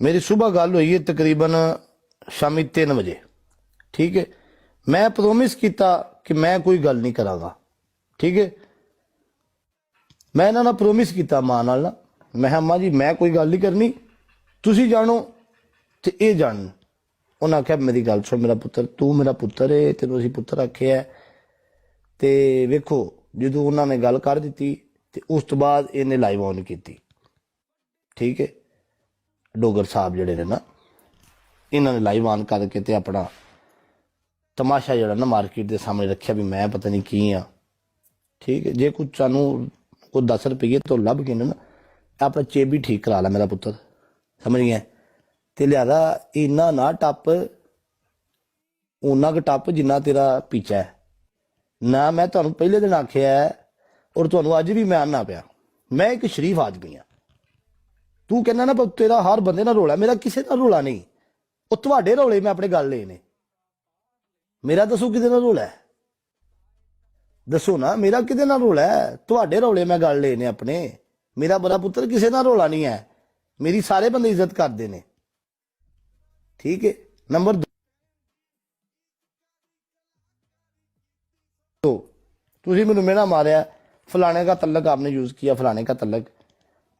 मेरी सुबह गल हुई है तकरीबन शामी 3 बजे। ठीक है, मैं प्रोमिस किया कि मैं कोई गल नहीं करांगा। ठीक है, मैं इन्हां नाल प्रोमिस किया मां नाल ना, मैं कहा अम्मा जी मैं कोई गल नहीं करनी, तुसी जानो ते ये जान। उन्हें आख्या मेरी गल सुन मेरा पुत्र, तू मेरा पुत्र है, तेनों असीं पुत्र आख्या है। ते वेखो जो उन्होंने गल कर दी ते उस तो बाद इन्हें लाइव ऑन की। ठीक है, डोगर साहब जड़े ने ना, इन्होंने लाइव ऑन करके ते अपना तमाशा जड़ा ना मार्केट के सामने रखा भी मैं पता नहीं की हाँ। ठीक है, जे कुछ सानू कोई 10 रुपये तो लभ के ना अपना चेप भी ठीक करा ला मेरा पुत्र, समझ गया। ते लिहाजा इन्ना ना टप, उन्ना क टप जिन्ना तेरा पीछा है ना। मैं तुहानू पहले दिन आख्या है और तुहानू अज भी मैं आना पाया, मैं एक शरीफ आदमी हाँ। तू कहना ना तेरा हर बंदे ना रोला, मेरा किसी का रोला नहीं। वो तुहाडे रौले मैं अपने गल ले ने, मेरा दसो किदे नाल रोला है, दसो ना मेरा किदे नाल रोला है। तुहाडे रौले मैं गल ले ने अपने, मेरा बड़ा पुत्र किसी नाल रोला नहीं है, मेरी सारे बंदे इज्जत करते हैं। ठीक है, नंबर 2, तुसी मैनू मेरा मारिया फलाने का तल्लक आपने यूज किया, फलाने का तल्लक।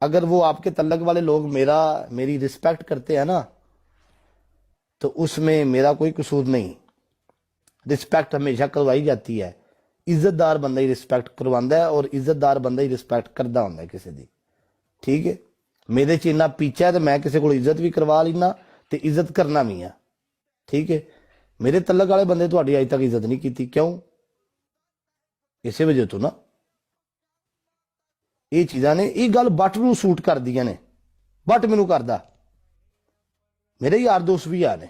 अगर वो आपके तल्लक वाले लोग मेरी रिस्पेक्ट करते हैं ना, तो उसमें मेरा कोई कसूर नहीं। रिस्पेक्ट हमेशा करवाई जाती है, इज्जतदार बंदा ही रिस्पेक्ट करवांदा है और इज्जतदार बंदा ही रिस्पेक्ट करता होंदा है किसी की। ठीक है, मेरे च इन्ना पीछा है तो मैं किसी को इज्जत भी करवा लेना ते इज्जत करना भी है। ठीक है, मेरे तल्लक वाले बंदे तुहाडी अज तक इज्जत नहीं की, क्यों? इसे वजह तो ना ये चीज़ां ने, ये गल बट नूं सूट कर दियां ने, बट मैनू करदा। मेरे यार दोस्त भी आ ने,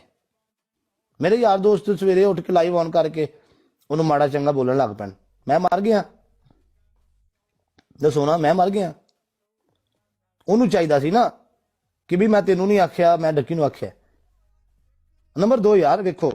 मेरे यार दोस्त सवेरे उठ के लाइव ऑन करके उन्होंने माड़ा चंगा बोलन लग पैन, मैं मर गया? दसो ना, मैं मर गया? उन्होंने चाहिए सी ना कि भी मैं तेनों नहीं आख्या, मैं डक्की नूं आख्या। नंबर 2 यार वेखो,